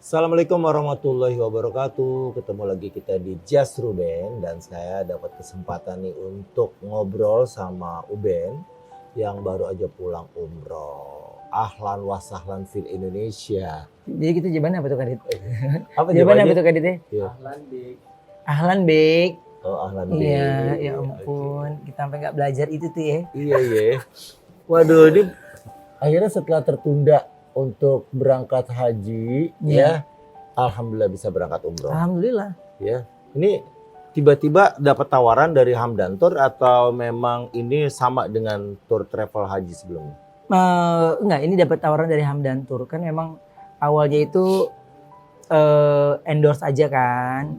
Assalamualaikum warahmatullahi wabarakatuh. Ketemu lagi kita di Just Ruben dan saya dapat kesempatan nih untuk ngobrol sama Uben yang baru aja pulang umroh. Ahlan wa sahlan fil Indonesia. Jadi gitu jawabannya apa tuh Kadit? Apa Jawabannya apa tuh Kadit? Iya. Ahlan Bik. Ahlan Bek. Oh, ahlan Iya, bik. ya ampun. Kita sampai nggak belajar itu tuh ya. Iya, iya. Waduh, ini akhirnya setelah tertunda untuk berangkat haji, ya, alhamdulillah bisa berangkat umroh. Alhamdulillah. Ya, ini tiba-tiba dapat tawaran dari Hamdan Tour atau memang ini sama dengan tour travel haji sebelumnya? Enggak, ini dapat tawaran dari Hamdan Tour. Kan memang awalnya itu endorse aja kan.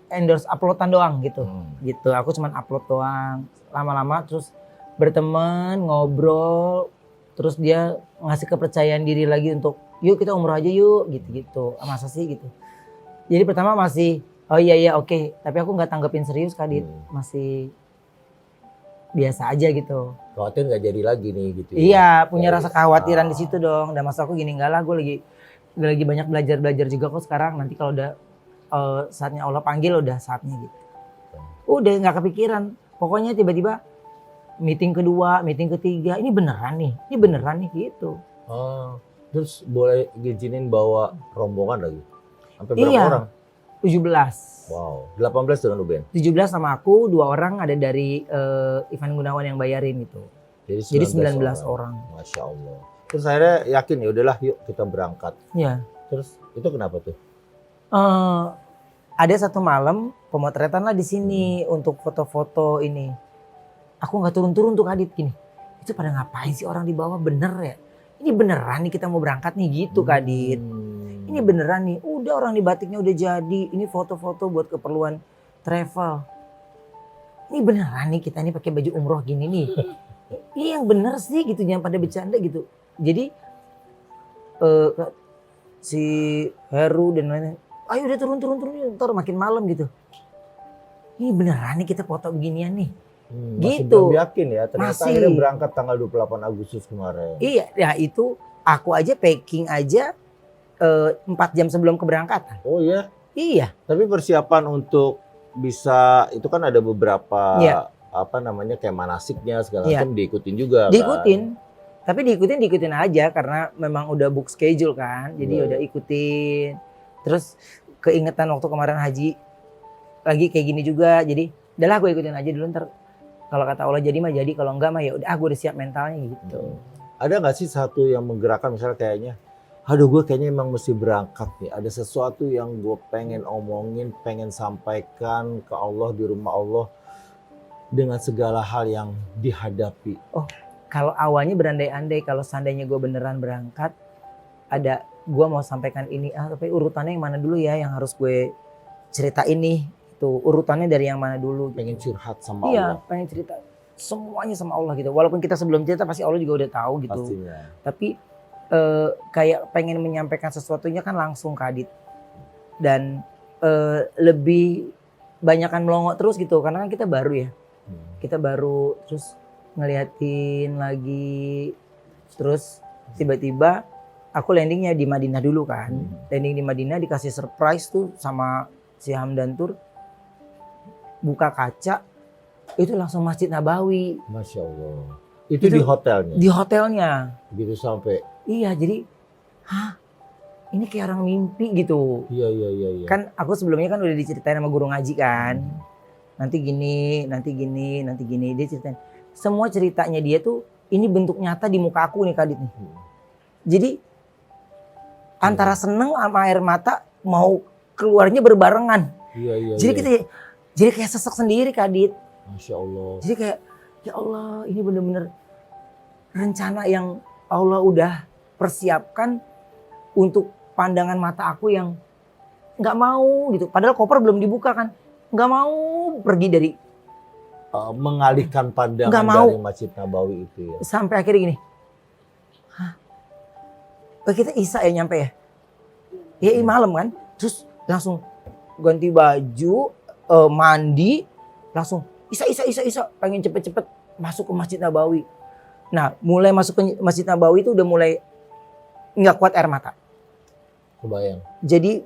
Endorse uploadan doang gitu. Gitu. Aku cuman upload doang. Lama-lama terus berteman, ngobrol, terus dia ngasih kepercayaan diri lagi untuk yuk kita umroh aja yuk gitu-gitu. Masa sih gitu. Jadi pertama masih oh iya oke. Tapi aku nggak tanggepin serius Kadit. Masih biasa aja gitu. Khawatir nggak jadi lagi nih gitu. Iya, punya rasa kekhawatiran di situ dong. Dan masa aku gini enggak lah, gue lagi banyak belajar juga kok sekarang. Nanti kalau udah saatnya Allah panggil udah saatnya gitu. Udah nggak kepikiran. Pokoknya tiba-tiba meeting kedua, meeting ketiga, ini beneran nih gitu. Oh, terus boleh izinin bawa rombongan lagi? Sampai berapa Iya. orang? 17. Wow, 18 dengan Uben. 17 sama aku, 2 orang ada dari Ivan Gunawan yang bayarin gitu. Jadi 19 orang. Masya Allah. Terus akhirnya yakin ya udahlah yuk kita berangkat. Iya. Terus itu kenapa tuh? Ada satu malam pemotretan lah di sini untuk foto-foto ini. Aku nggak turun-turun tuh Kadit gini. Itu pada ngapain sih orang di bawah, bener ya? Ini beneran nih kita mau berangkat nih gitu Kadit. Ini beneran nih. Udah orang di batiknya udah jadi. Ini foto-foto buat keperluan travel. Ini beneran nih kita nih pakai baju umroh gini nih. Iya yang bener sih gitu, jangan pada bercanda gitu. Jadi si Heru dan lainnya, ayo udah turun ntar makin malam gitu. Ini beneran nih kita foto beginian nih. Masih Gitu. belum yakin ya, ternyata Masih. akhirnya berangkat tanggal 28 Agustus kemarin. Iya, ya itu aku aja packing aja 4 jam sebelum keberangkatan. Oh iya, Iya, tapi persiapan untuk bisa, itu kan ada beberapa Iya. apa namanya kayak manasiknya segala Iya. macam diikutin juga kan? diikutin. Tapi diikutin aja karena memang udah book schedule kan. Jadi Iya. udah ikutin. Terus keingetan waktu kemarin haji lagi kayak gini juga. Jadi udahlah gue ikutin aja dulu, ntar kalau kata Allah jadi mah jadi, kalau enggak mah ya udah gue udah siap mentalnya gitu. Ada nggak sih satu yang menggerakkan, misalnya kayaknya, aduh gue kayaknya emang mesti berangkat nih. Ada sesuatu yang gue pengen omongin, pengen sampaikan ke Allah di rumah Allah dengan segala hal yang dihadapi. Kalau awalnya berandai-andai kalau seandainya gue beneran berangkat, ada gue mau sampaikan ini, tapi urutannya yang mana dulu ya yang harus gue ceritain nih. Tuh urutannya dari yang mana dulu. Pengen curhat sama Iya, Allah. pengen cerita semuanya sama Allah gitu. Walaupun kita sebelum cerita pasti Allah juga udah tahu gitu. Pastinya. Tapi kayak pengen menyampaikan sesuatunya kan langsung Kadit. Dan lebih banyakan melongo terus gitu karena kan kita baru ya. Kita baru terus ngeliatin lagi. Terus tiba-tiba aku landingnya di Madinah dulu kan. Landing di Madinah dikasih surprise tuh sama si Hamdan Tour. Buka kaca itu langsung Masjid Nabawi. Masya Allah. Itu di hotelnya? Di hotelnya. Gitu sampai? Iya, jadi ini kayak orang mimpi gitu. Iya. Kan aku sebelumnya kan udah diceritain sama guru ngaji kan. Nanti gini. Dia ceritain. Semua ceritanya dia tuh ini bentuk nyata di muka aku nih Kadit nih. Jadi antara seneng sama air mata mau keluarnya berbarengan. Iya. Jadi kita jadi kayak sesek sendiri Kadit. Masya Allah. Jadi kayak ya Allah ini bener-bener rencana yang Allah udah persiapkan untuk pandangan mata aku yang nggak mau gitu. Padahal koper belum dibuka kan. Nggak mau pergi dari. Mengalihkan pandangan Nggak mau. dari Masjid Nabawi itu ya. Sampai akhirnya gini. Kita Isya ya nyampe ya. Ya malam kan. Terus langsung ganti baju. Mandi. Langsung Isya. Pengen cepet-cepet masuk ke Masjid Nabawi. Nah mulai masuk ke Masjid Nabawi itu udah mulai nggak kuat air mata. Kebayang. Jadi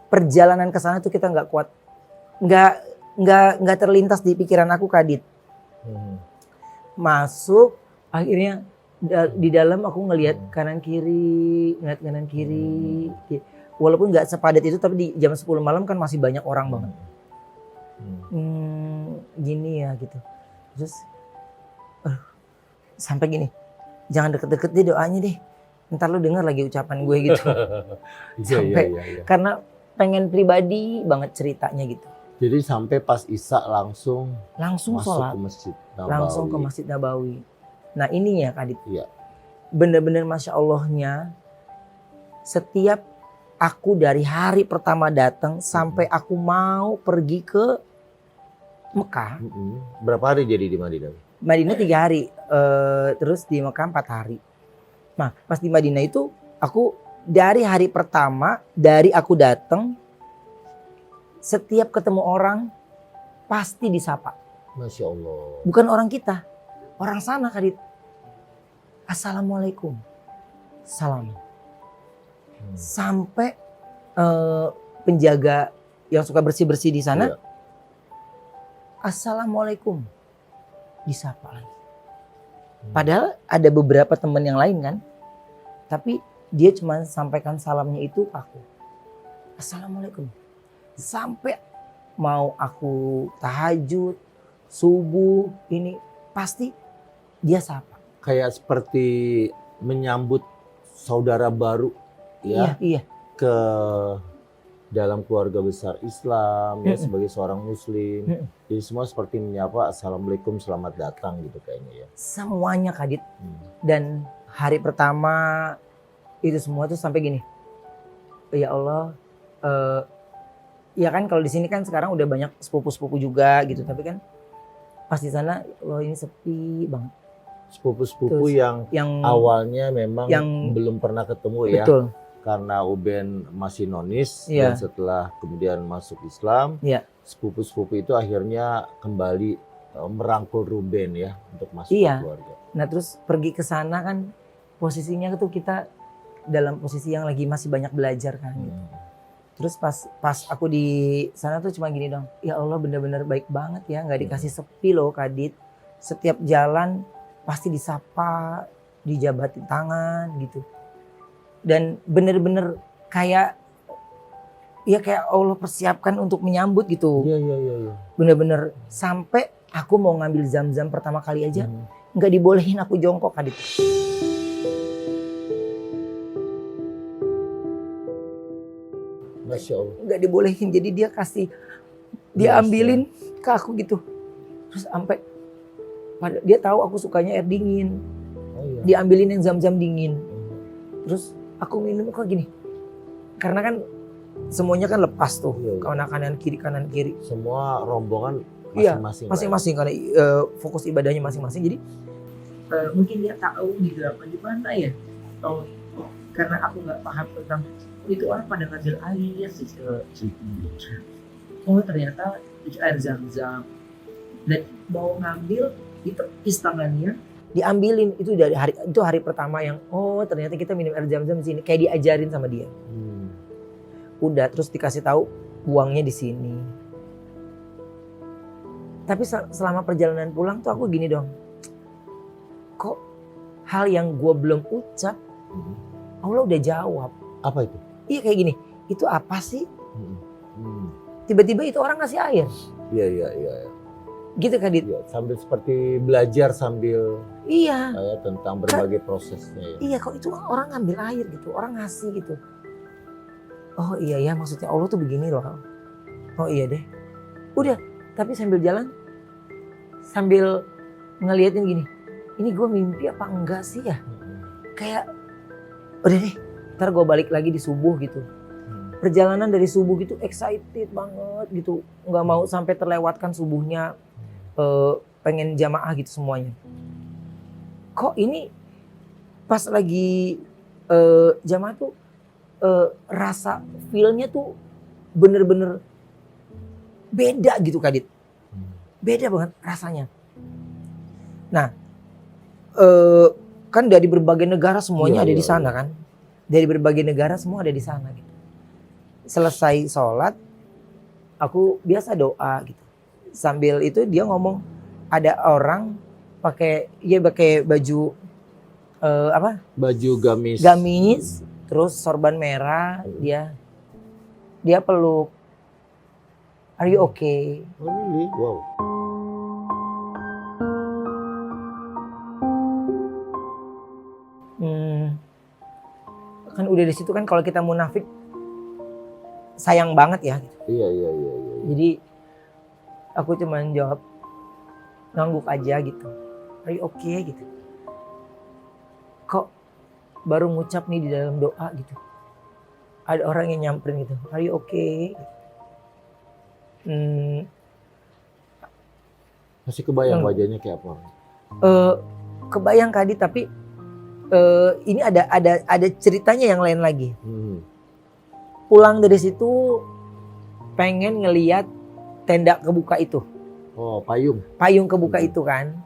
perjalanan ke sana tuh kita nggak kuat, nggak terlintas di pikiran aku Kadit. Masuk akhirnya di dalam aku ngelihat kanan kiri, walaupun nggak sepadat itu, tapi di jam 10 malam kan masih banyak orang banget. Gini ya gitu. Terus sampai gini, jangan deket-deket deh doanya deh, ntar lu denger lagi ucapan gue gitu. Sampai karena pengen pribadi banget ceritanya gitu. Jadi sampai pas Isya langsung masuk sholat, ke Masjid Nabawi. langsung ke Masjid Nabawi. Nah ininya Kadit, Iya. bener-bener Masya Allahnya, setiap aku dari hari pertama datang sampai aku mau pergi ke Mekah. Berapa hari jadi di Madinah? Madinah 3 hari, terus di Mekah 4 hari. Nah pas di Madinah itu aku dari hari pertama, dari aku datang, setiap ketemu orang pasti disapa. Masya Allah. Bukan orang kita, orang sana Kadit. Assalamualaikum, salam. Sampai penjaga yang suka bersih-bersih di sana, Assalamualaikum, disapa lagi. Padahal ada beberapa teman yang lain kan, tapi dia cuma sampaikan salamnya itu ke aku. Assalamualaikum. Sampai mau aku tahajud, subuh, ini pasti dia sapa. Kayak seperti menyambut saudara baru ya. Iya. Ke dalam keluarga besar Islam ya, sebagai seorang muslim. Jadi semua seperti menyapa assalamualaikum, selamat datang gitu kayaknya ya. Semuanya Kadit. Dan hari pertama itu semua tuh sampai gini. Ya Allah, ya kan kalau di sini kan sekarang udah banyak sepupu-sepupu juga gitu, tapi kan pas di sana loh ini sepi banget. Sepupu-sepupu yang awalnya memang belum pernah ketemu ya. Betul. Karena Uben masih nonis dan setelah kemudian masuk Islam, sepupu-sepupu itu akhirnya kembali merangkul Ruben ya untuk masuk ke keluarga. Nah terus pergi ke sana kan posisinya tuh kita dalam posisi yang lagi masih banyak belajar kan. Terus pas aku di sana tuh cuma gini dong, ya Allah benar-benar baik banget ya, nggak dikasih sepi loh Kadit. Setiap jalan pasti disapa, dijabatin tangan gitu. Dan bener-bener kayak Allah persiapkan untuk menyambut gitu. Iya. Bener-bener sampai aku mau ngambil zam-zam pertama kali aja nggak dibolehin aku jongkok Kadit. Masya Allah. Nggak dibolehin, jadi dia kasih, dia ambilin ke aku gitu. Terus sampai dia tahu aku sukanya air dingin, dia ambilin yang zam-zam dingin. Terus aku minum kok gini, karena kan semuanya kan lepas tuh, kanan kiri. Semua rombongan masing-masing. Masing-masing karena fokus ibadahnya masing-masing. Jadi mungkin dia tahu gitu apa gimana ya, atau karena aku nggak paham tentang itu orang pada ngambil air sih. Oh ternyata itu air zam-zam. Dan mau ngambil ditepis tangannya, diambilin itu dari hari pertama yang ternyata kita minum air zam-zam di sini, kayak diajarin sama dia. Udah terus dikasih tahu buangnya di sini. Tapi selama perjalanan pulang tuh aku gini dong, kok hal yang gue belum ucap Allah udah jawab. Apa itu? Iya kayak gini, itu apa sih? Tiba-tiba itu orang ngasih air. Iya. Gitu Kadit. Ya, sambil seperti belajar sambil tentang berbagai prosesnya ya. Iya kok itu orang ngambil air gitu, orang ngasih gitu. Oh iya ya, maksudnya Allah tuh begini loh. Oh iya deh. Udah, tapi sambil jalan sambil ngeliatin gini, ini gue mimpi apa enggak sih ya? Kayak udah deh, ntar gue balik lagi di subuh gitu. Perjalanan dari subuh gitu excited banget gitu, nggak mau sampai terlewatkan subuhnya. Pengen jamaah gitu semuanya. Kok ini pas lagi jamaah tuh rasa feel-nya tuh bener-bener beda gitu Kadit. Beda banget rasanya. Nah kan dari berbagai negara semuanya ada di sana kan. dari berbagai negara semua ada di sana gitu. Selesai sholat, aku biasa doa gitu. Sambil itu dia ngomong, ada orang pakai baju Baju gamis. gamis, terus sorban merah, dia peluk. Are you okay? Oh, really? Wow. Kan udah di situ kan kalau kita munafik sayang banget ya. Iya. Jadi aku cuma jawab ngangguk aja gitu. Are you okay gitu. Kok baru ngucap nih di dalam doa gitu. Ada orang yang nyamperin gitu. Are you okay? Masih kebayang wajahnya kayak apa? Kebayang Kadit, tapi ini ada ceritanya yang lain lagi. Pulang dari situ pengen ngeliat tenda kebuka itu. Oh, payung. Payung kebuka itu kan.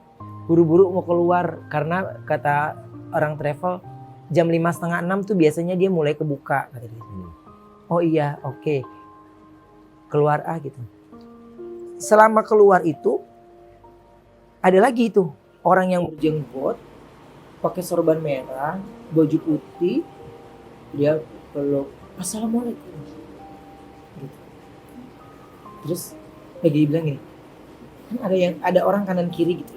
Buru-buru mau keluar karena kata orang travel jam 5:30, 6 tuh biasanya dia mulai kebuka kata dia. Oh iya, oke. Keluar gitu. Selama keluar itu ada lagi itu orang yang berjenggot, pakai sorban merah, baju putih, dia peluk, assalamualaikum. Gitu. Terus lagi bilang gini, kan ada orang kanan kiri gitu.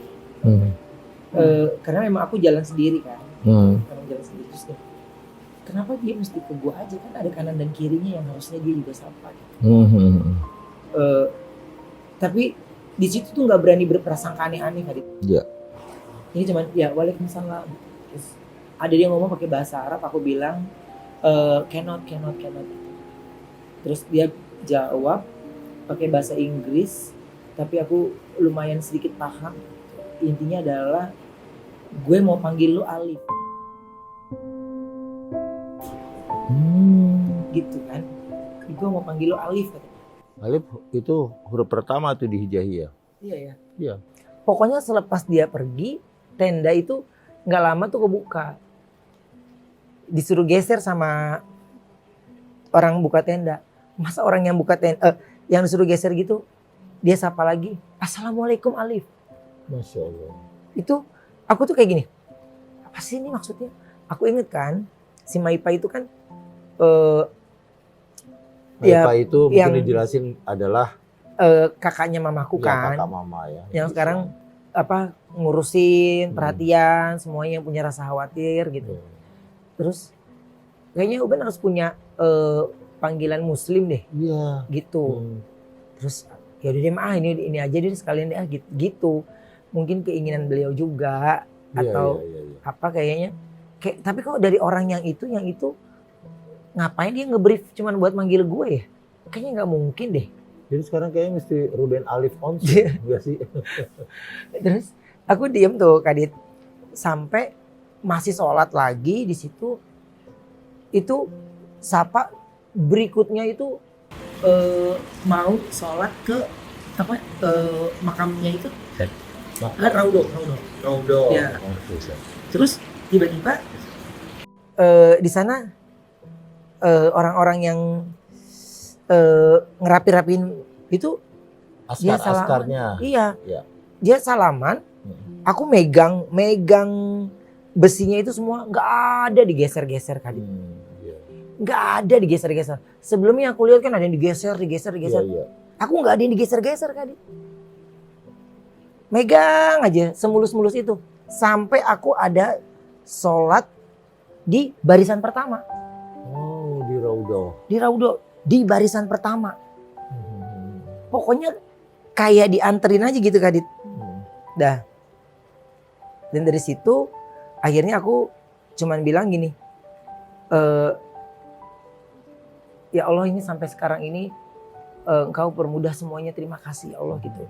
Karena memang aku jalan sendiri kan, karena jalan sendiri terus dia, kenapa dia mesti ke gua aja, kan ada kanan dan kirinya yang harusnya dia juga sapa. Gitu. Tapi di situ tuh nggak berani berprasangka aneh-aneh Kadit. Iya. Ini cuman ya waalaikumsalam. Terus ada dia ngomong pakai bahasa Arab, aku bilang cannot. Terus dia jawab pakai bahasa Inggris, tapi aku lumayan sedikit paham. Intinya adalah gue mau panggil lu Alif. Gitu kan. Gue mau panggil lu Alif katanya. Alif itu huruf pertama tuh di Hijaiyah. Iya ya. Iya. Pokoknya selepas dia pergi, tenda itu nggak lama tuh kebuka. Disuruh geser sama orang buka tenda. Masa orang yang buka tenda, yang disuruh geser gitu, dia sapa lagi, assalamualaikum Alif. Masya Allah. Itu aku tuh kayak gini, apa sih ini maksudnya? Aku inget kan, si Maipa itu kan Maipa itu yang mungkin dijelasin adalah kakaknya mamaku ya, kan, kakak mama ya. yang sekarang ngurusin perhatian semuanya, yang punya rasa khawatir gitu. Terus kayaknya Uben harus punya panggilan Muslim deh, gitu. Terus ya udah deh mah ini aja deh sekalian deh gitu. Mungkin keinginan beliau juga atau apa kayaknya. Tapi kok dari orang yang itu ngapain dia ngebrief cuman buat manggil gue ya? Kayaknya nggak mungkin deh. Jadi sekarang kayaknya mesti Ruben Alif Onsu, enggak sih? Terus aku diem tuh Kadit sampai masih sholat lagi di situ. Itu sapa berikutnya itu mau sholat ke makamnya itu. Raudo. Ya. Terus tiba-tiba di sana orang-orang yang ngerapi-rapin itu askarnya. Iya. Dia salaman. Aku megang besinya itu semua nggak ada digeser-geser Kadit. Nggak ada digeser-geser. Sebelumnya aku lihat kan ada yang digeser. Iya. Aku nggak ada yang digeser-geser Kadit. Megang aja semulus-mulus itu. Sampai aku ada sholat di barisan pertama. Oh, di Raudo. Di Raudo, di barisan pertama. Pokoknya kayak dianterin aja gitu Kadit. Dah. Dan dari situ akhirnya aku cuman bilang gini, ya Allah ini sampai sekarang ini Engkau permudah semuanya, terima kasih ya Allah gitu.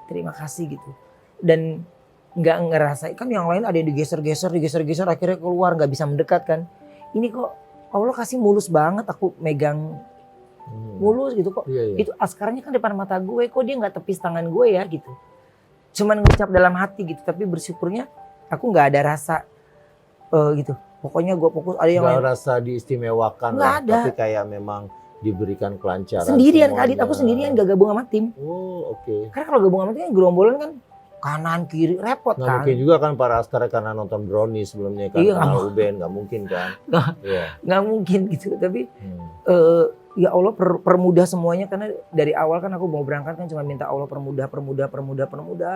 Terima kasih gitu. Dan nggak ngerasain kan yang lain ada yang digeser-geser akhirnya keluar nggak bisa mendekat kan. Ini kok Allah kasih mulus banget, aku megang mulus gitu kok. Itu askarnya kan depan mata gue, kok dia nggak tepis tangan gue ya gitu. Cuman ngucap dalam hati gitu, tapi bersyukurnya aku nggak ada rasa gitu. Pokoknya gue fokus, ada yang Nggak lain. rasa diistimewakan Nggak lah, ada. tapi kayak memang diberikan kelancaran Sendirian Kak Adit, semuanya. aku sendirian gak gabung sama tim. Oh, oke. Karena kalau gabung sama tim kan gerombolan kan kanan kiri repot Nggak kan. mungkin juga kan para askara karena nonton Brownie sebelumnya kan, Iya, kenal Uben, nggak mungkin kan. Nggak. Iya. Nggak mungkin gitu. Tapi Hmm. ya Allah permudah semuanya, karena dari awal kan aku mau berangkat kan cuma minta Allah permudah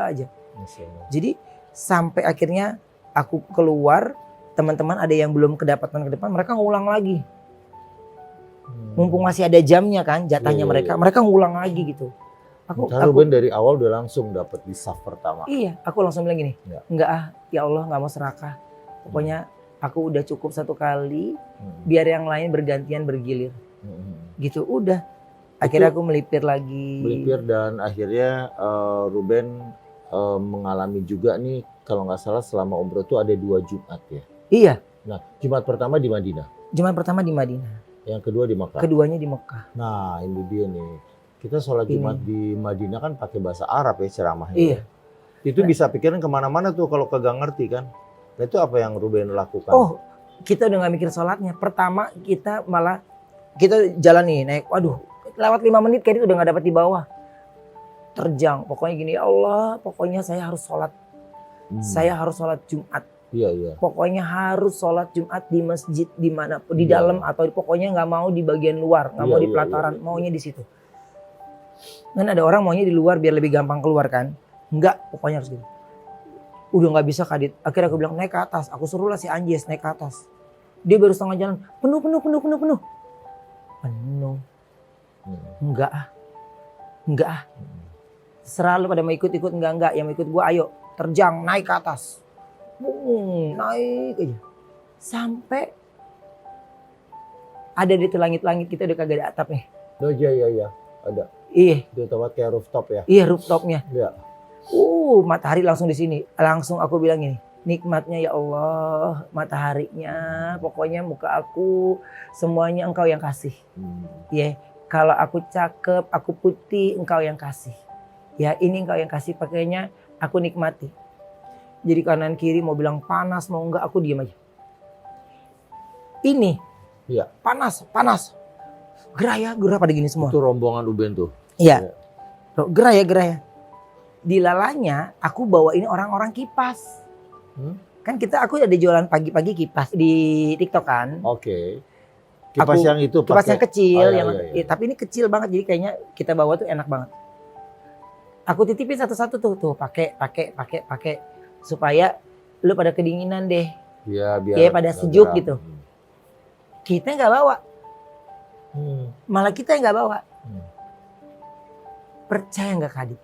aja. Masya Allah. Jadi sampai akhirnya aku keluar, teman-teman ada yang belum kedapatan ke depan, mereka ngulang lagi. Mumpung masih ada jamnya kan, jatahnya Iya, iya, mereka ngulang lagi gitu. Karena Ruben dari awal udah langsung dapat di saf pertama. Iya, aku langsung bilang gini, Ya. enggak ya Allah nggak mau serakah. Pokoknya aku udah cukup satu kali, Hmm. biar yang lain bergantian bergilir. Hmm. Gitu udah. Akhirnya aku melipir lagi. Melipir dan akhirnya Ruben mengalami juga nih kalau nggak salah selama umroh itu ada 2 Jumat ya. Iya, Nah, Jumat pertama di Madinah, Jumat pertama di Madinah, yang kedua di Makkah. keduanya di Mekah. Nah, ini dia nih. Kita sholat Ini. Jumat di Madinah kan pakai bahasa Arab ya ceramahnya. Iya. Itu bisa pikirin kemana-mana tuh kalau kagak ngerti kan. Nah, itu apa yang Ruben lakukan? Oh, kita udah gak mikir sholatnya. Pertama kita jalan nih naik. Waduh, lewat 5 menit kayak itu udah gak dapat di bawah. Terjang. Pokoknya gini, ya Allah, pokoknya saya harus sholat. Saya harus sholat Jumat. Iya, iya. Pokoknya harus sholat Jumat di masjid di mana di Iya. dalam, atau pokoknya nggak mau di bagian luar, nggak mau Iya, di iya, pelataran, iya. maunya di situ. Kan ada orang maunya di luar biar lebih gampang keluar kan? Enggak, pokoknya harus gitu. Udah nggak bisa Kadit. Akhirnya aku bilang naik ke atas. Aku suruhlah si Anjes naik ke atas. Dia baru setengah jalan, penuh. Penuh. Enggak ah. Selalu pada mau ikut enggak. Yang mau ikut gua ayo, terjang naik ke atas. Naik aja. Sampai ada di langit-langit, kita udah kagak ada atap nih. Oh iya. Ada. Iya, Itu tempat kayak rooftop ya. iya rooftopnya. Iya. Matahari langsung di sini. Langsung aku bilang gini, nikmatnya ya Allah, mataharinya, pokoknya muka aku, semuanya Engkau yang kasih. Ya, kalau aku cakep, aku putih, Engkau yang kasih. Ya, ini Engkau yang kasih, pakainya aku nikmati. Jadi kanan kiri mau bilang panas mau enggak, aku diam aja. Ini, Iya. panas. Gerah pada gini semua. Itu rombongan Uben tuh. Iya. Gerah ya. Di lalanya aku bawa ini orang-orang kipas. Kan aku ada jualan pagi-pagi kipas di TikTok kan. Oke. Kipas yang itu Kipas yang kecil, Oh, iya. tapi ini kecil banget, jadi kayaknya kita bawa tuh enak banget. Aku titipin satu-satu tuh pakai supaya lu pada kedinginan deh. Iya, biar Ya, pada nggak sejuk geram. gitu. Kita nggak bawa, malah kita yang nggak bawa. Percaya nggak Kadit?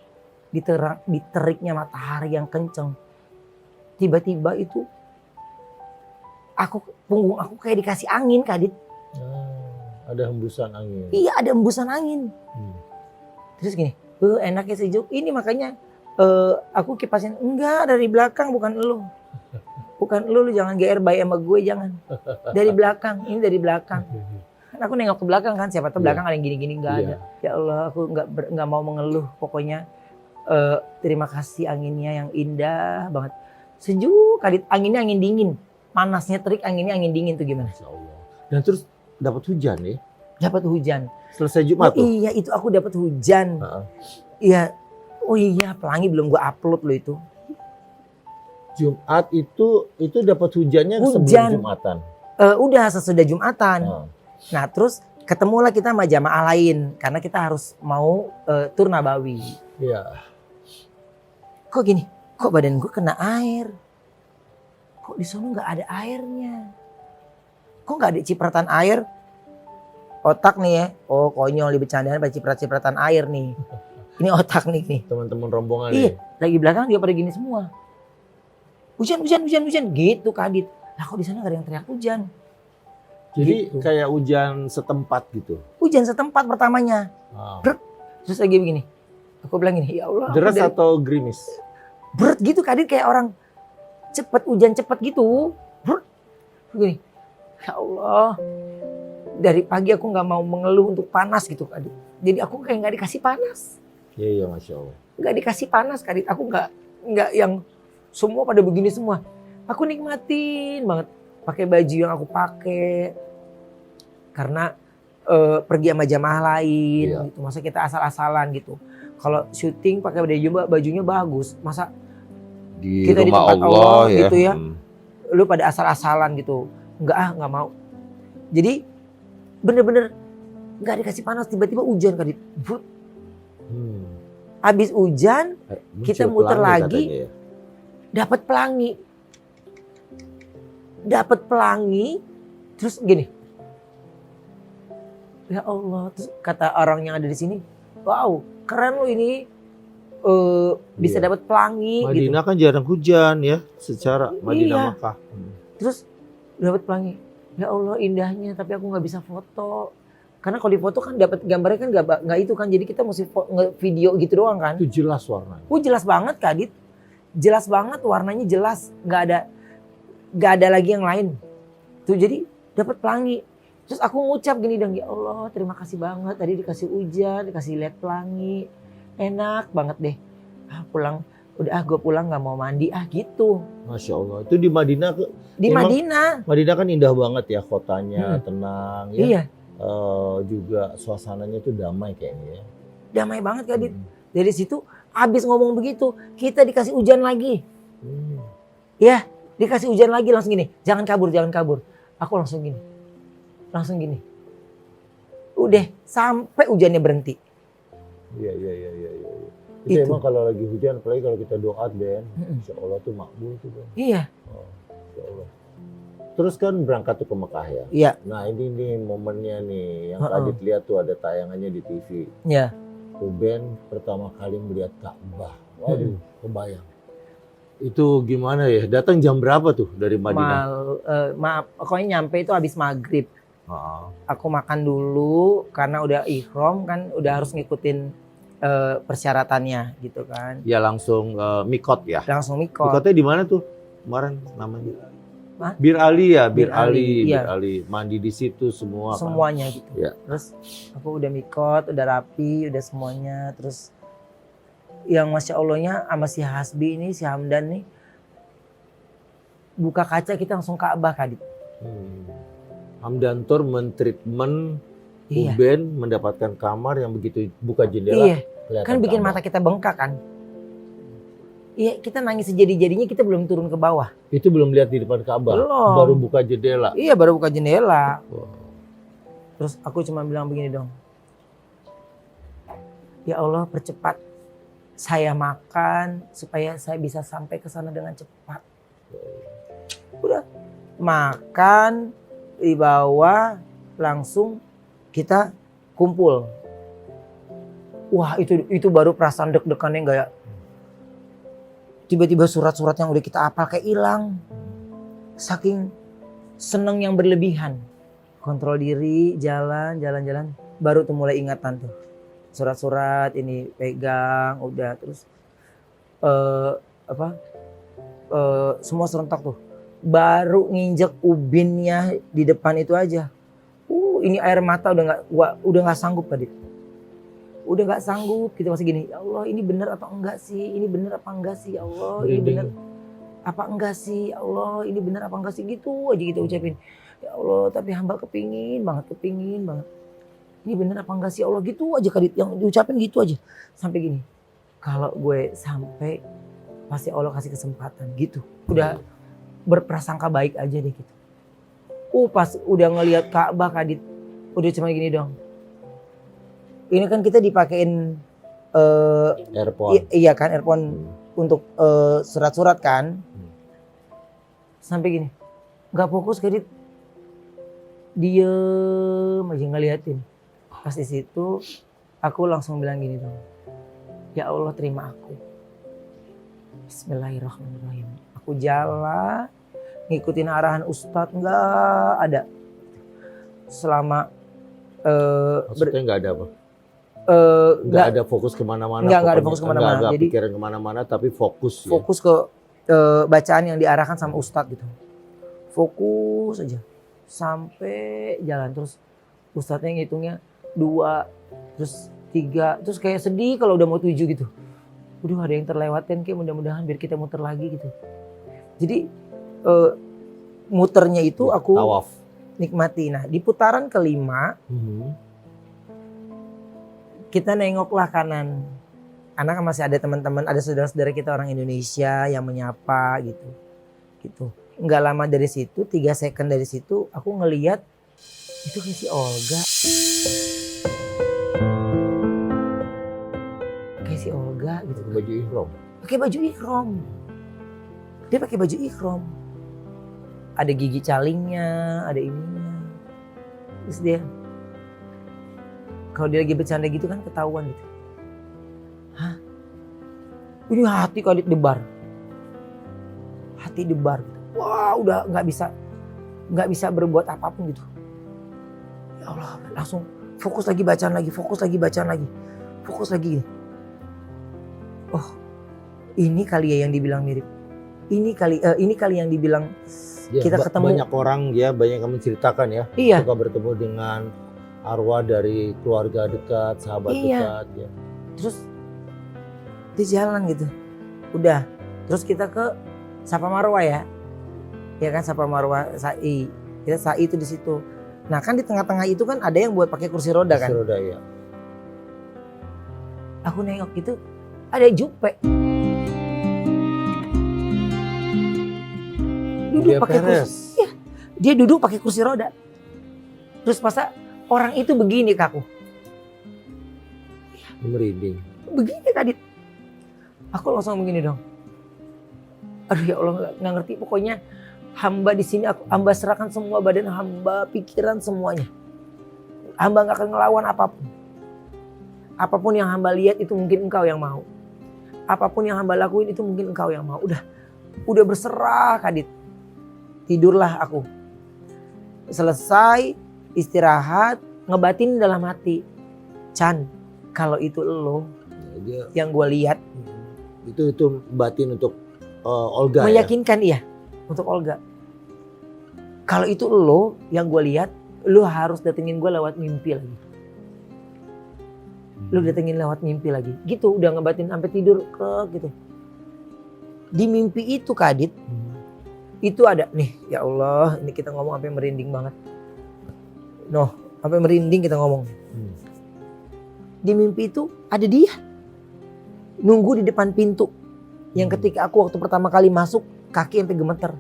Diteriknya matahari yang kenceng, tiba-tiba itu punggung aku kayak dikasih angin Kadit. Ada hembusan angin. Iya, ada embusan angin. Terus gini, enaknya sejuk. Ini makanya aku kipasin, enggak dari belakang, bukan lu. Bukan lu jangan GR baik sama gue, jangan. Dari belakang, ini dari belakang. Kan aku nengok ke belakang kan, siapa tahu belakang ada yang gini-gini, enggak ada. Ya Allah, aku enggak mau mengeluh. Pokoknya terima kasih anginnya yang indah banget. Sejuk, Kadit, anginnya angin dingin. Panasnya terik, anginnya angin dingin tuh gimana? Masya Allah. Dan terus dapat hujan ya? Dapat hujan. Selesai Jumat tuh? Iya, itu aku dapat hujan. Iya. Oh iya, Pelangi belum gue upload loh itu. Jumat itu dapat hujannya sebelum Hujan. Jumatan. Udah sesudah Jumatan. Nah, terus ketemulah kita sama jamaah lain karena kita harus mau tur Nabawi. Iya. Kok gini? Kok badan gue kena air? Kok di sana nggak ada airnya? Kok nggak ada cipratan air? Otak nih ya. Oh, konyol dibicarain pada cipratan air nih. Ini otak nih. Teman-teman rombongan Iya, nih. lagi belakang dia pada gini semua. Hujan gitu Kadit. Lah kok di sana gak ada yang teriak hujan? Jadi Gitu. kayak hujan setempat gitu. Hujan setempat pertamanya. Terus lagi begini. Aku bilang gini, ya Allah. Deras aku atau gerimis? Berat gitu Kadit, kayak orang hujan cepet gitu. Berat. Begini. Ya Allah. Dari pagi aku gak mau mengeluh untuk panas gitu Kadit. Jadi aku kayak gak dikasih panas. Iya, Masya Allah. Gak dikasih panas Kadit. Aku gak yang semua pada begini semua. Aku nikmatin banget. pakai baju yang aku pakai karena pergi sama jamaah lain Iya. gitu. Masa kita asal-asalan gitu. Kalau syuting pakai bajunya bagus, masa Di kita di rumah tempat Allah, Allah ya. gitu ya. Lu pada asal-asalan gitu. Nggak mau. Jadi bener-bener nggak dikasih panas, tiba-tiba hujan Kadit. Habis hujan kita Muncul muter pelangi lagi. katanya ya. dapat pelangi terus gini, ya Allah, terus kata orang yang ada di sini, wow keren lo ini, bisa Iya. dapat pelangi gitu. Madinah kan jarang hujan ya, secara Madinah Iya. Makkah. Terus dapat pelangi, ya Allah indahnya, tapi aku nggak bisa foto karena kalau di foto kan dapat gambarnya kan nggak itu kan, jadi kita mesti video gitu doang kan. Itu jelas warnanya. Jelas banget Kadit, jelas banget warnanya, jelas nggak ada lagi yang lain tuh, jadi dapat pelangi. Terus aku ngucap gini dong, ya Allah terima kasih banget tadi dikasih hujan, dikasih lihat pelangi, enak banget deh. Pulang udah gue pulang nggak mau mandi gitu. Masya Allah, itu di Madinah. Di Emang Madinah. Madinah kan indah banget ya kotanya, tenang ya. Iya. Juga suasananya tuh damai kayaknya ya. Damai banget Kadit. Dari situ abis ngomong begitu kita dikasih hujan lagi. Ya dikasih hujan lagi langsung gini, jangan kabur. Aku langsung gini. Udah sampai hujannya berhenti. Iya. Itu Itu. emang kalau lagi hujan, apalagi kalau kita doa Ben, Insya Allah tuh makbul tuh Ben. Iya. Insya Allah. Terus kan berangkat tuh ke Mekah ya. Iya. Nah ini nih momennya nih yang Kadit lihat tuh ada tayangannya di TV. Iya. Tuh Ben pertama kali melihat Ka'bah. Waduh, kebayang. Itu gimana ya? Datang jam berapa tuh dari Madinah? Maaf, pokoknya nyampe itu habis maghrib. Ah. Aku makan dulu karena udah ihram kan, udah harus ngikutin persyaratannya gitu kan. Ya langsung mikot ya. Langsung mikot. Mikotnya di mana tuh kemarin namanya? Hah? Bir Ali ya, Bir Ali, iya. Bir Ali. Mandi di situ semua. Semuanya kan? gitu. Ya. Terus aku udah mikot, udah rapi, udah semuanya. Terus yang Masya Allahnya sama si Hasbi ini, si Hamdan nih, buka kaca kita langsung Ka'bah Kadit. Hamdan Tour mentreatment Iya. Uben mendapatkan kamar yang begitu buka jendela. Iya. kelihatan Kan bikin Ka'bah. mata kita bengkak kan. Iya, kita nangis sejadi-jadinya, kita belum turun ke bawah. Itu belum lihat di depan Ka'bah. Belum. Baru buka jendela. Iya, baru buka jendela. Wow. Terus aku cuma bilang begini dong. Ya Allah, percepat saya makan supaya saya bisa sampai ke sana dengan cepat. Udah makan di bawah, langsung kita kumpul. Wah, itu baru perasaan deg-degannya enggak ya? Tiba-tiba surat-surat yang udah kita hafal kayak hilang. Saking seneng yang berlebihan. Kontrol diri, jalan. Baru tuh mulai ingatan tuh. Surat-surat ini pegang, udah terus semua serentak tuh. Baru nginjek ubinnya di depan itu aja. Ini air mata udah nggak sanggup tadi. Udah nggak sanggup, kita masih gini, ya Allah ini benar apa enggak sih? Ini benar apa enggak sih? Ya Allah ini benar apa enggak sih? Ya Allah ini benar apa enggak sih? Gitu aja kita ucapin. Ya Allah tapi hamba kepingin banget. Ini benar apa enggak sih? Ya Allah gitu aja Kadit, yang diucapin gitu aja. Sampai gini, kalau gue sampai pasti Allah kasih kesempatan gitu. Udah berprasangka baik aja deh gitu. Pas udah ngelihat Ka'bah Kadit, udah cuma gini dong. Ini kan kita dipakein Earphone. iya kan earphone untuk surat-surat kan. Sampai gini, nggak fokus Kadit, diem aja ngeliatin. Pas di situ aku langsung bilang gini dong, ya Allah terima aku. Bismillahirrahmanirrahim. Aku jalan ngikutin arahan Ustadz, nggak ada selama Maksudnya nggak ada apa? Nggak ada fokus kemana-mana. Nggak ada pokoknya. fokus kemana-mana. Nggak Jadi pikiran kemana-mana, tapi fokus. Fokus ke bacaan yang diarahkan sama Ustadz gitu. Fokus aja sampai jalan, terus Ustadznya ngitungnya 2, terus 3, terus kayak sedih kalau udah mau 7 gitu. Udah ada yang terlewatkan, kayak mudah-mudahan biar kita muter lagi gitu. Jadi muternya itu aku Tawaf. nikmati. Nah di putaran kelima kita nengoklah kanan. Karena kan masih ada teman-teman, ada saudara-saudara kita orang Indonesia yang menyapa gitu. Nggak lama dari situ, 3 second dari situ aku ngeliat itu kayak si Olga. Kayak si Olga gitu. Baju ihram. Pakai baju ihram. Dia pakai baju ihram. Ada gigi calingnya, ada ininya. Terus dia, kalau dia lagi bercanda gitu kan ketahuan gitu. Hah? Ini hati Kadit debar. Hati debar gitu. Wah udah nggak bisa berbuat apapun gitu. Ya Allah, langsung fokus lagi bacaan lagi. Fokus lagi. Oh, ini kali ya yang dibilang mirip. Ini kali yang dibilang Ya, kita ketemu. Banyak orang ya, banyak yang menceritakan ya. Iya. Suka bertemu dengan arwah dari keluarga dekat, sahabat dekat. Ya. Terus dia jalan gitu. Udah. Terus kita ke Safa Marwah ya. Ya kan Safa Marwah Sa'i. Kita Sa'i itu di situ. Nah kan di tengah-tengah itu kan ada yang buat pakai kursi roda kan. Kursi roda ya. Aku nengok itu ada Jupe. Duduk Dia pakai kursi. peres. Iya. Dia duduk pakai kursi roda. Terus masa orang itu begini ke aku. Merinding. Begini Kadit. Aku langsung begini dong. Aduh ya Allah nggak ngerti, pokoknya hamba di sini hamba serahkan semua badan hamba, pikiran semuanya. Hamba nggak akan ngelawan apapun. Apapun yang hamba lihat itu mungkin engkau yang mau. Apapun yang hamba lakuin itu mungkin engkau yang mau. Udah berserah Kadit. Tidurlah aku. Selesai istirahat, ngebatin dalam hati. Chan, kalau itu lo yang gue lihat. Itu batin untuk Olga meyakinkan iya untuk Olga. Kalau itu lo yang gue lihat, lo harus datengin gue lewat mimpi lagi. Lo datengin lewat mimpi lagi. Gitu udah ngebatin sampai tidur ke gitu. Di mimpi itu Kadit, itu ada nih ya Allah, ini kita ngomong sampai merinding banget. Sampai merinding kita ngomong. Di mimpi itu ada dia. Nunggu di depan pintu. Yang ketika aku waktu pertama kali masuk, kaki sampai gemeter.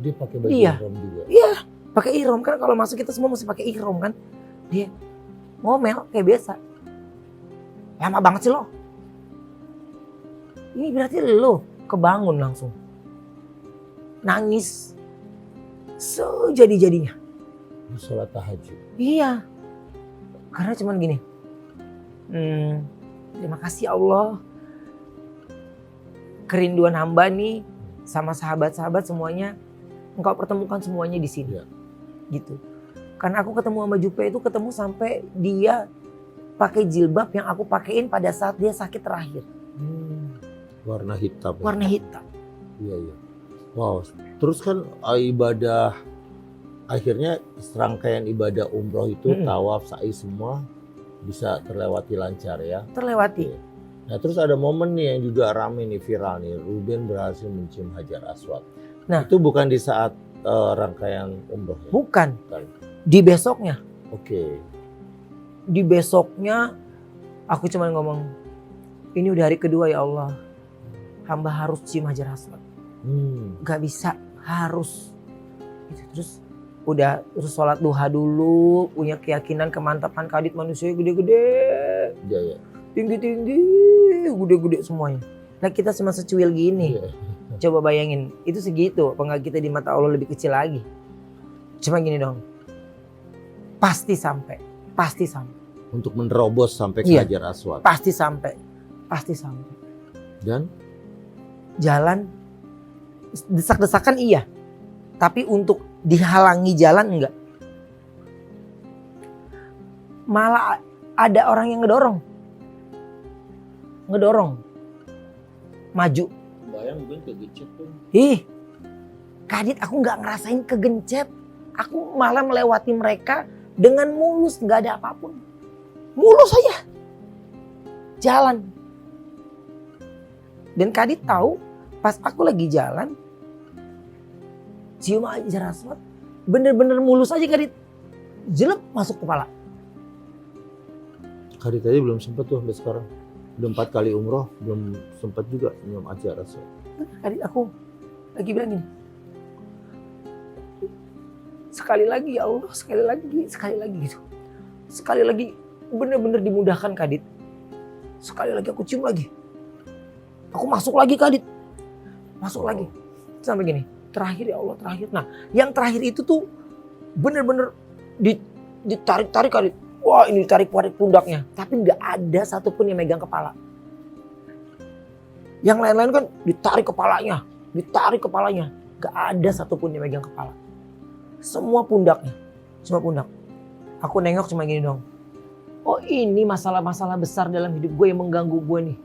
Dia pakai baju Iya. ihram juga. Iya, pakai ihram kan kalau masuk kita semua mesti pakai ihram kan. Dia ngomel kayak biasa. Lama banget sih lo. Ini berarti lo kebangun langsung. Nangis sejadi-jadinya. Sholat tahajud. Iya. Karena cuman gini. Terima kasih Allah. Kerinduan hamba nih sama sahabat-sahabat semuanya engkau pertemukan semuanya di sini. Ya. Gitu. Karena aku ketemu sama Jupe itu ketemu sampai dia pakai jilbab yang aku pakein pada saat dia sakit terakhir. Warna hitam. Warna hitam. Iya. Wow. Terus kan ibadah akhirnya serangkaian ibadah umroh itu tawaf, sa'i semua bisa terlewati lancar ya. Terlewati. Nah terus ada momen nih yang juga rame nih, viral nih. Ruben berhasil mencium Hajar Aswad. Nah. Itu bukan di saat rangkaian umroh ya? Bukan. Di besoknya. Oke. Di besoknya aku cuma ngomong, ini udah hari kedua ya Allah. Hamba harus cium Hajar Aswad. Gak bisa, harus. Gitu. Terus sholat duha dulu, punya keyakinan kemantapan Kadit manusia gede-gede. Iya. Tinggi-tinggi, gede-gede semuanya. Nah kita cuma secuil gini. Iya. Coba bayangin, itu segitu. Apa enggak kita di mata Allah lebih kecil lagi. Cuma gini dong. Pasti sampai. Untuk menerobos sampai ke Iya. Hajar Aswad. Pasti sampai. Dan Jalan, desak-desakan iya. Tapi untuk dihalangi jalan enggak. Malah ada orang yang ngedorong. Maju. bayang mungkin kegecet tuh. Kadit aku nggak ngerasain kegencet. Aku malah melewati mereka dengan mulus, nggak ada apapun. Mulus aja. Jalan. Dan Kadit tahu pas aku lagi jalan, cium aja Rasmat. Bener-bener mulus aja Kadit. Jelek masuk kepala. Kadit aja belum sempet tuh sampai sekarang. Udah 4 kali umroh, belum sempet juga nyium aja rasanya. Bener Kadit, aku lagi bilang gini. Sekali lagi ya Allah, sekali lagi gitu. Sekali lagi bener-bener dimudahkan Kadit. Sekali lagi aku cium lagi. Aku masuk lagi Kadit. Masuk lagi. Sampai gini, terakhir ya Allah, terakhir. Nah, yang terakhir itu tuh bener-bener ditarik-tarik Kadit. Wah, ini ditarik pundaknya. Tapi nggak ada satupun yang megang kepala. Yang lain-lain kan ditarik kepalanya. Nggak ada satupun yang megang kepala. Semua pundaknya. Semua pundak. Aku nengok cuma gini dong. Oh, ini masalah-masalah besar dalam hidup gue yang mengganggu gue nih.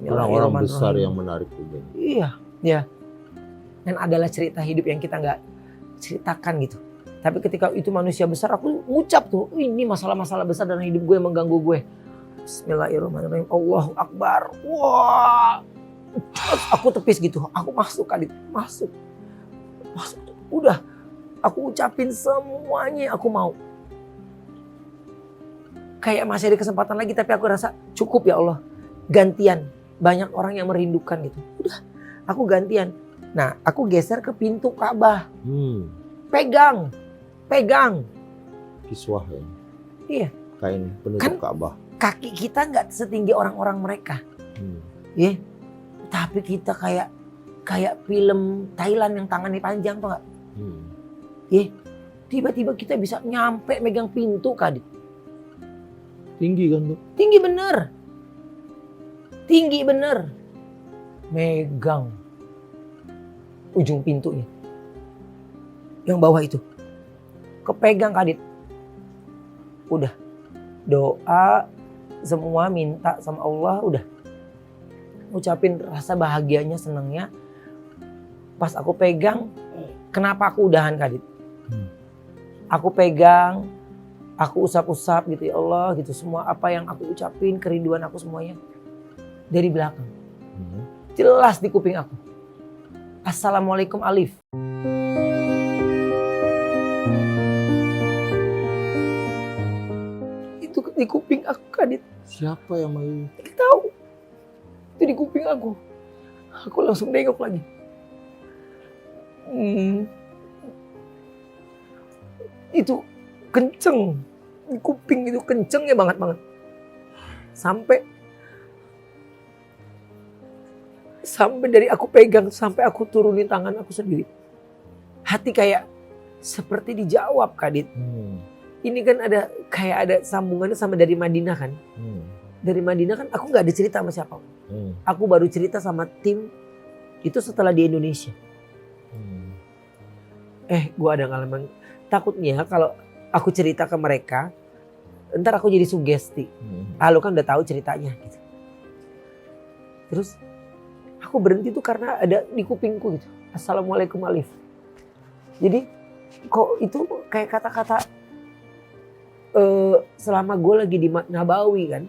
Orang-orang besar yang menarik juga. Iya, ya. Dan adalah cerita hidup yang kita nggak ceritakan gitu. Tapi ketika itu manusia besar, aku ngucap tuh, ini masalah-masalah besar dalam hidup gue yang mengganggu gue. Bismillahirrahmanirrahim. Allahu Akbar. Wah. Terus aku tepis gitu. Aku masuk Kadit. Masuk. Udah. Aku ucapin semuanya aku mau. Kayak masih ada kesempatan lagi, tapi aku rasa cukup ya Allah. Gantian. Banyak orang yang merindukan gitu. Udah. Aku gantian. Nah, aku geser ke pintu Ka'bah. Pegang. Kiswah ya. Iya. Kain penutup Kan Ka'bah. Kaki kita nggak setinggi orang-orang mereka. Ya. Tapi kita kayak film Thailand yang tangannya panjang tuh nggak? Ya. Tiba-tiba kita bisa nyampe megang pintu Kadit. Tinggi kan tuh? Tinggi bener. Megang ujung pintunya. Yang bawah itu. Kepegang Kadit. Udah. Doa semua minta sama Allah udah. Ucapin rasa bahagianya, senangnya. Pas aku pegang, kenapa aku udahan Kadit? Aku pegang, aku usap-usap gitu ya Allah gitu. Semua apa yang aku ucapin, kerinduan aku semuanya. Dari belakang. Jelas di kuping aku. Assalamualaikum Alif. Itu di kuping aku Kadit. Siapa yang mau? Gak tahu. Itu di kuping aku. Aku langsung nengok lagi. Itu kenceng. Di kuping itu kencengnya banget. Sampai dari aku pegang sampai aku turunin tangan aku sendiri. Hati kayak seperti dijawab Kadit. Ini kan ada sambungannya sama dari Madinah kan. Dari Madinah kan aku gak ada cerita sama siapa. Aku baru cerita sama tim itu setelah di Indonesia. Gue ada ngalaman. Takutnya kalau aku cerita ke mereka, ntar aku jadi sugesti. Lu kan udah tahu ceritanya gitu. Terus aku berhenti tuh karena ada di kupingku gitu. Assalamualaikum Alif. Jadi kok itu kayak kata-kata selama gue lagi di Nabawi kan.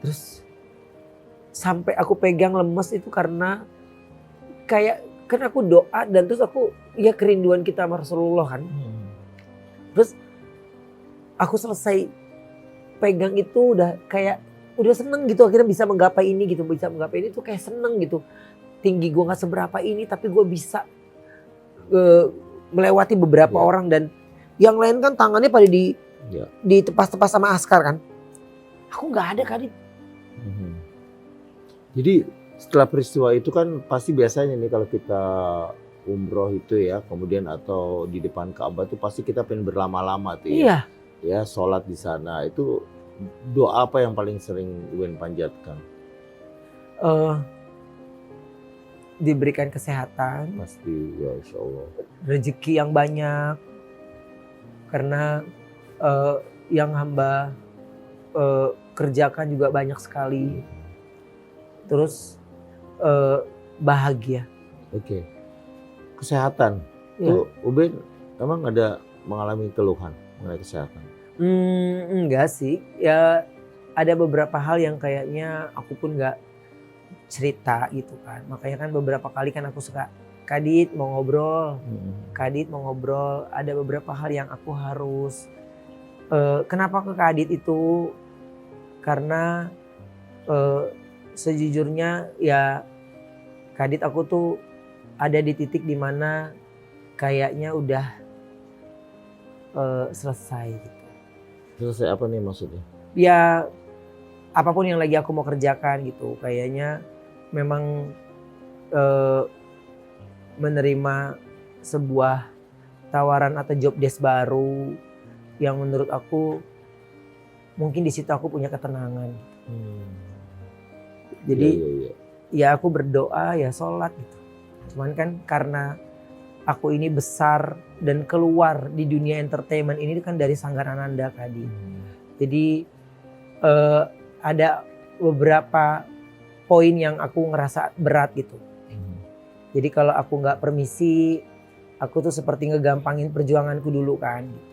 Terus sampai aku pegang lemes itu karena kayak kan aku doa dan terus aku ya kerinduan kita sama Rasulullah kan. Terus aku selesai pegang itu udah seneng gitu, akhirnya bisa menggapai ini gitu, tuh kayak seneng gitu. Tinggi gue nggak seberapa ini tapi gue bisa melewati beberapa orang dan yang lain kan tangannya pada di tepas-tepas sama askar kan. Aku nggak ada Kadit. Jadi setelah peristiwa itu kan pasti biasanya nih kalau kita umroh itu ya, kemudian atau di depan Ka'bah tuh pasti kita pengen berlama-lama tuh ya. Iya. Ya sholat di sana itu doa apa yang paling sering Uben panjatkan? Diberikan kesehatan. Pasti ya insya Allah. Rezeki yang banyak. Karena yang hamba kerjakan juga banyak sekali. Terus bahagia. Oke. Kesehatan. Ya. Tuh Uben emang ada mengalami keluhan mengenai kesehatan? Enggak sih. Ya ada beberapa hal yang kayaknya aku pun nggak cerita gitu kan. Makanya kan beberapa kali kan aku suka Kadit mau ngobrol, Hmm. Kadit mau ngobrol. Ada beberapa hal yang aku harus. Kenapa ke Kadit itu? Karena sejujurnya ya Kadit aku tuh ada di titik dimana kayaknya udah selesai gitu. Selesai apa nih maksudnya? Ya apapun yang lagi aku mau kerjakan gitu, kayaknya memang menerima sebuah tawaran atau job desk baru yang menurut aku mungkin di situ aku punya ketenangan. Jadi Iya. ya aku berdoa ya sholat gitu. Cuman kan karena aku ini besar dan keluar di dunia entertainment ini kan dari Sanggar Ananda Kadi. Jadi ada beberapa poin yang aku ngerasa berat gitu. Jadi kalau aku nggak permisi, aku tuh seperti ngegampangin perjuanganku dulu kan. Gitu.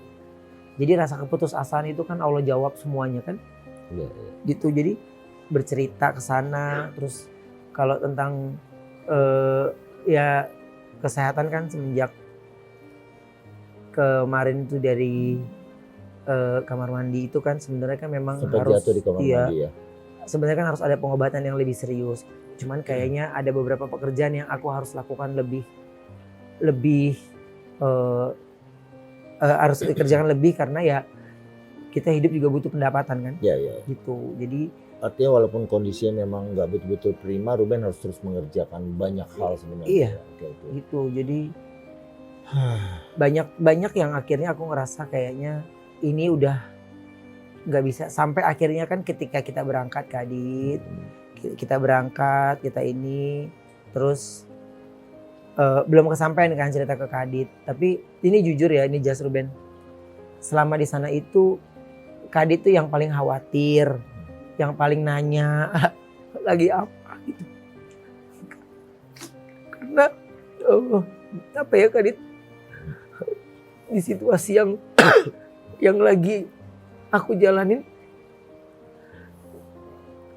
Jadi rasa keputusasaan itu kan Allah jawab semuanya kan. Iya. Gitu. Jadi bercerita ke sana, terus kalau tentang ya kesehatan kan semenjak kemarin itu dari kamar mandi itu kan sebenarnya kan memang Sempat harus jatuh di kamar mandi ya. sebenarnya kan harus ada pengobatan yang lebih serius. Cuman kayaknya ada beberapa pekerjaan yang aku harus lakukan lebih harus dikerjakan lebih karena ya kita hidup juga butuh pendapatan kan. Iya. Gitu. Jadi Artinya walaupun kondisinya memang nggak betul-betul prima, Ruben harus terus mengerjakan banyak hal sebenarnya. Iya. Oke. gitu. Jadi banyak yang akhirnya aku ngerasa kayaknya ini udah nggak bisa sampai akhirnya kan ketika kita berangkat ke Adit, kita berangkat kita ini terus belum kesampaian kan cerita ke Kadit. Tapi ini jujur ya, ini Jas Ruben. Selama di sana itu Kadit tuh yang paling khawatir, yang paling nanya lagi apa gitu. Karena apa ya Kadit di situasi yang yang lagi aku jalanin,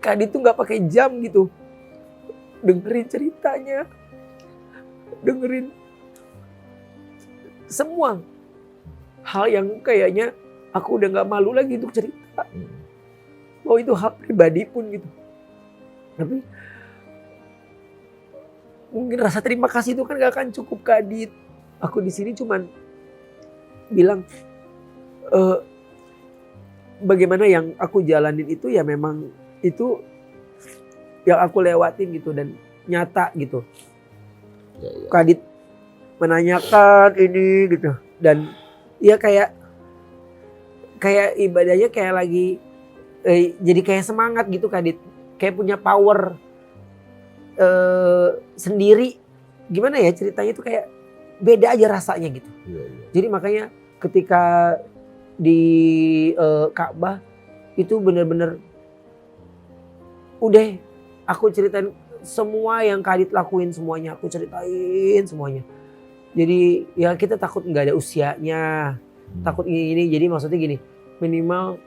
Kadit tuh nggak pakai jam gitu dengerin ceritanya, dengerin semua hal yang kayaknya aku udah nggak malu lagi untuk cerita. Oh itu hal pribadi pun gitu. Tapi mungkin rasa terima kasih itu kan gak akan cukup Kadit. Aku di sini cuman bilang bagaimana yang aku jalanin itu ya memang itu yang aku lewatin gitu dan nyata gitu. Ya. Kadit menanyakan ini gitu dan ya kayak ibadahnya kayak lagi jadi kayak semangat gitu Kadit, kayak punya power sendiri. Gimana ya ceritanya itu kayak beda aja rasanya gitu. Iya. Jadi makanya ketika di Ka'bah itu bener-bener udah aku ceritain semua yang Kadit lakuin, semuanya aku ceritain semuanya. Jadi ya kita takut nggak ada usianya, takut ini. Jadi maksudnya gini, minimal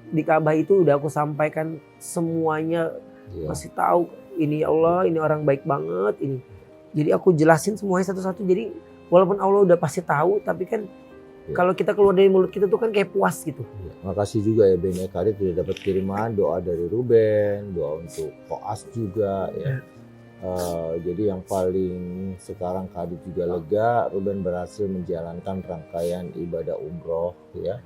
di Ka'bah itu udah aku sampaikan semuanya, masih tahu ini Allah, ini orang baik banget ini. Jadi aku jelasin semuanya satu-satu. Jadi walaupun Allah udah pasti tahu, tapi kan kalau kita keluar dari mulut kita tuh kan kayak puas gitu. Makasih juga ya Ben ya, Kadit sudah dapat kiriman doa dari Ruben, doa untuk Koas juga ya. Jadi yang paling sekarang Kadit juga lega, Ruben berhasil menjalankan rangkaian ibadah umroh ya.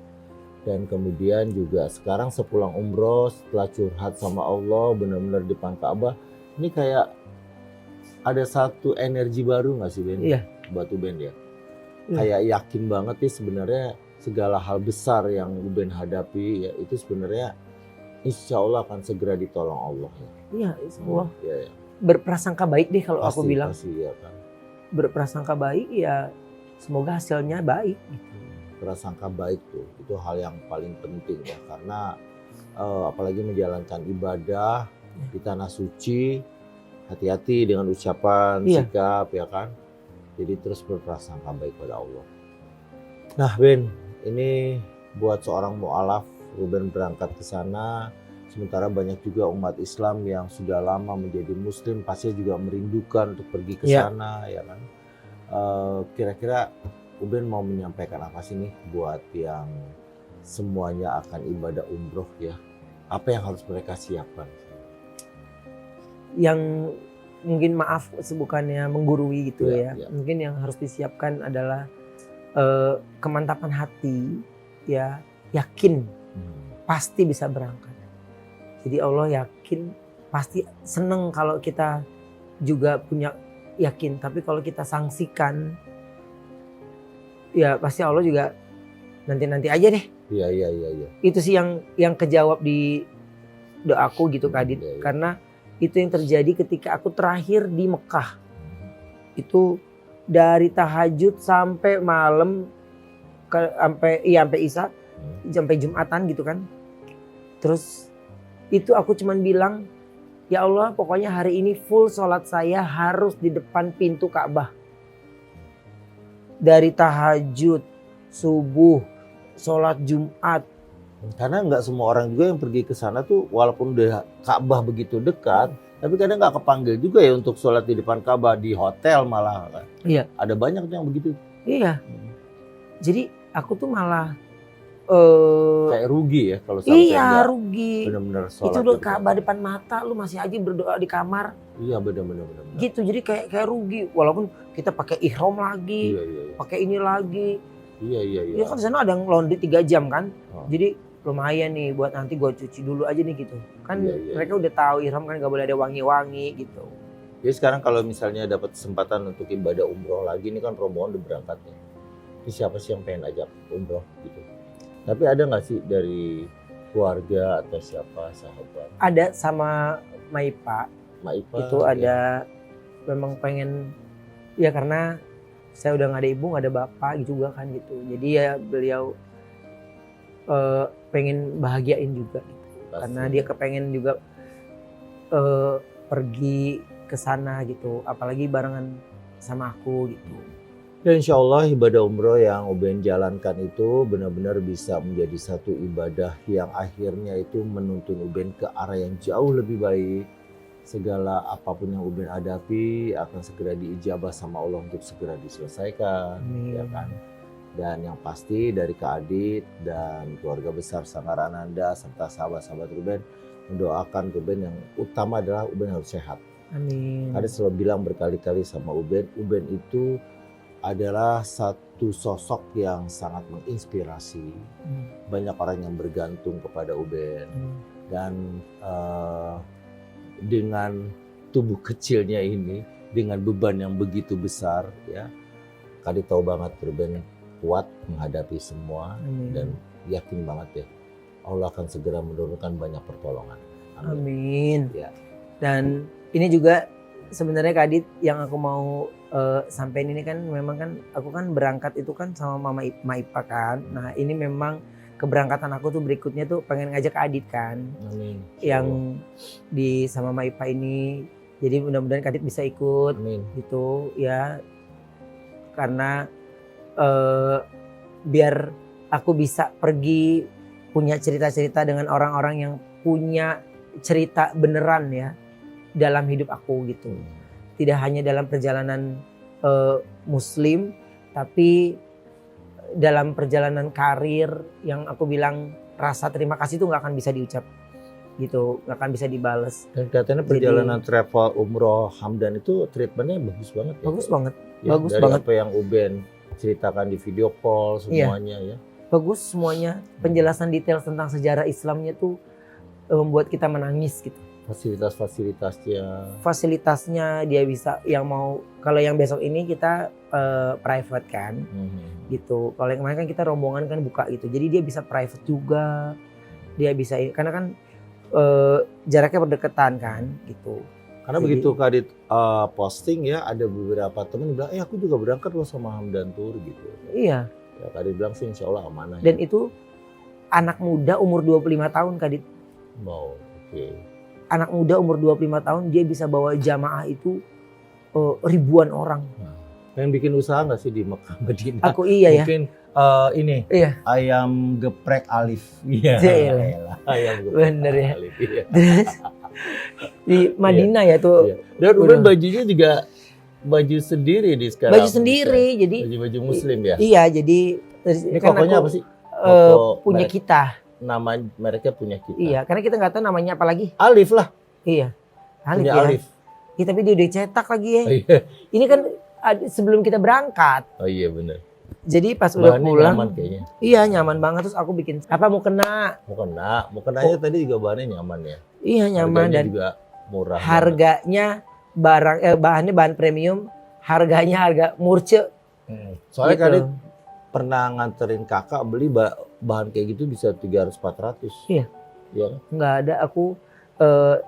Dan kemudian juga sekarang sepulang umroh setelah curhat sama Allah benar-benar di depan Ka'bah, ini kayak ada satu energi baru nggak sih Ben? Iya. Buat Ben ya. Iya. Kayak yakin banget nih sebenarnya segala hal besar yang Ben hadapi ya itu sebenarnya insya Allah akan segera ditolong Allah ya. Iya, semua Ya. berprasangka baik deh kalau aku bilang. Pasti ya kan. Berprasangka baik ya semoga hasilnya baik. Prasangka baik tuh itu hal yang paling penting ya karena apalagi menjalankan ibadah di tanah suci, hati-hati dengan ucapan, sikap ya kan. Jadi terus berprasangka baik pada Allah. Nah Ben, ini buat seorang mu'alaf, Ruben berangkat ke sana. Sementara banyak juga umat Islam yang sudah lama menjadi Muslim pasti juga merindukan untuk pergi ke sana ya kan. Kira-kira Uben mau menyampaikan apa sih nih buat yang semuanya akan ibadah umroh ya? Apa yang harus mereka siapkan? Yang mungkin maaf bukannya menggurui gitu Iya, ya. iya. Mungkin yang harus disiapkan adalah kemantapan hati, ya, yakin pasti bisa berangkat. Jadi Allah yakin pasti seneng kalau kita juga punya yakin. Tapi kalau kita sangsikan, ya pasti Allah juga nanti aja deh. Iya. Itu sih yang kejawab di doaku gitu Kak Adit. Iya. Karena itu yang terjadi ketika aku terakhir di Mekah. Itu dari tahajud sampai malam sampai Isya, sampai Jumatan gitu kan. Terus itu aku cuman bilang, ya Allah pokoknya hari ini full sholat saya harus di depan pintu Ka'bah. Dari tahajud, subuh, sholat Jumat. Karena nggak semua orang juga yang pergi ke sana tuh walaupun udah Ka'bah begitu dekat, tapi kadang nggak kepanggil juga ya untuk sholat di depan Ka'bah, di hotel malah kan. Iya. Ada banyak tuh yang begitu. Iya. Jadi aku tuh malah Kayak rugi ya kalau sampai iya nggak rugi. benar-benar sholat. Itu udah di Ka'bah depan mata, lu masih aja berdoa di kamar. Iya benar-benar. Gitu, jadi kayak rugi. Walaupun kita pakai ihram lagi, Iya. pakai ini lagi. Iya. Ya kan di sana ada yang laundry 3 jam kan. Oh. Jadi lumayan nih buat nanti gue cuci dulu aja nih gitu. Kan Iya. mereka udah tahu ihram kan gak boleh ada wangi-wangi gitu. Jadi sekarang kalau misalnya dapat kesempatan untuk ibadah umroh lagi, ini kan rombongan udah berangkat nih. Ini siapa sih yang pengen ajak umroh gitu? Tapi ada nggak sih dari keluarga atau siapa sahabat? Ada sama Maipa Maipa itu ya. ada memang pengen, ya karena saya udah gak ada ibu gak ada bapak juga kan gitu. Jadi ya beliau pengen bahagiain juga gitu. Pasti. Karena dia kepengen juga pergi ke sana gitu, apalagi barengan sama aku gitu. Dan insya Allah ibadah umroh yang Uben jalankan itu benar-benar bisa menjadi satu ibadah yang akhirnya itu menuntun Uben ke arah yang jauh lebih baik. Segala apapun yang Uben hadapi akan segera diijabah sama Allah untuk segera diselesaikan. Amin. Ya kan? Dan yang pasti dari Kak Adit dan keluarga besar Sanggar Ananda serta sahabat-sahabat Uben mendoakan Uben yang utama adalah Uben harus sehat. Amin. Ada selalu bilang berkali-kali sama Uben itu adalah satu sosok yang sangat menginspirasi. Banyak orang yang bergantung kepada Uben. Dan dengan tubuh kecilnya ini, dengan beban yang begitu besar, ya, Kadi tahu banget Uben kuat menghadapi semua. Amin. Dan yakin banget ya, Allah akan segera menurunkan banyak pertolongan. Amin. Ya. Dan ini juga sebenarnya Kak Adit yang aku mau sampein ini kan memang kan aku kan berangkat itu kan sama Mama Maipa kan. Nah ini memang keberangkatan aku tuh berikutnya tuh pengen ngajak Kak Adit kan. Amin. Yang di sama Maipa ini. Jadi mudah-mudahan Kak Adit bisa ikut. Amin. Gitu ya. Karena biar aku bisa pergi punya cerita-cerita dengan orang-orang yang punya cerita beneran ya dalam hidup aku gitu. Tidak hanya dalam perjalanan muslim, tapi dalam perjalanan karir yang aku bilang rasa terima kasih itu nggak akan bisa diucap gitu, nggak akan bisa dibales. Dan katanya perjalanan travel umroh Hamdan itu treatmentnya bagus banget ya. Bagus banget, Ya, bagus dari banget. apa yang Uben ceritakan di video call semuanya ya. Bagus semuanya, penjelasan detail tentang sejarah Islamnya tuh membuat kita menangis gitu. Fasilitas-fasilitasnya. Fasilitasnya dia bisa yang mau, kalau yang besok ini kita private kan gitu. Kalau yang kemarin kan kita rombongan kan buka gitu. Jadi dia bisa private juga. Dia bisa karena kan jaraknya berdekatan kan gitu. Karena Jadi, begitu Kak Adit posting ya, ada beberapa temen bilang, aku juga berangkat loh sama Hamdan Tour gitu. Iya. Ya Kak Adit bilang sih insya Allah amanah. Dan itu anak muda umur 25 tahun Kak Adit. Mau, oke. Anak muda umur 25 tahun dia bisa bawa jamaah itu ribuan orang. Pengen bikin usaha nggak sih di Mekah Madinah? Aku iya ya. Mungkin ini Iya. ayam geprek Alif. Iya. Iya. Ayam geprek Bener ya. Alif. Iya. Terus di Madinah ya tuh. Iya. Dan Uben bajunya juga baju sendiri di sekarang. Baju sendiri, jadi baju muslim ya. iya, jadi Ini kan kokonya aku apa sih? Koko punya merek- kita. Nama mereknya punya kita. Iya, karena kita nggak tahu namanya apa lagi. Alif lah. Iya. Alif Punya ya. Alif. Iya, tapi dia udah cetak lagi ya. Oh iya. Ini kan sebelum kita berangkat. Oh iya benar. Jadi pas udah Bahannya pulang, nyaman kayaknya. iya nyaman banget. Terus aku bikin apa mau kena? Mau kenanya tadi juga bahannya nyaman ya. Iya nyaman. Harganya Dan juga murah. banget. harganya bahannya bahan premium, harganya harga murce. Soalnya gitu. Kadit pernah nganterin kakak beli bahan kayak gitu bisa 300-400. Iya. Iya. Nggak ada, aku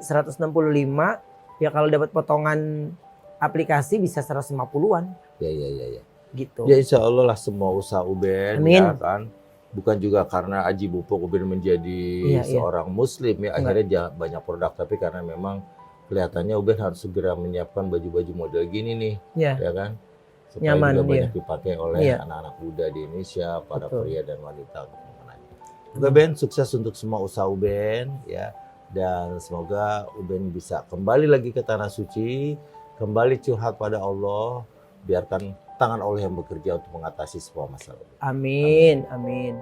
165, ya kalau dapat potongan aplikasi bisa 150-an Ya. gitu. Ya insya Allah lah semua usaha Uben Amin. ya kan. Bukan juga karena Aji Bupuk Uben menjadi Iya. seorang muslim ya. Akhirnya banyak produk. Tapi karena memang kelihatannya Uben harus segera menyiapkan baju-baju model gini nih. Iya. Ya kan. Supaya Nyaman, juga iya. banyak dipakai oleh Iya. anak-anak muda di Indonesia. Para Betul. pria dan wanita. Oke Ben, sukses untuk semua usaha Uben ya. Dan semoga Uben bisa kembali lagi ke Tanah Suci. Kembali curhat pada Allah. Biarkan tangan Allah yang bekerja untuk mengatasi semua masalah. Amin, amin.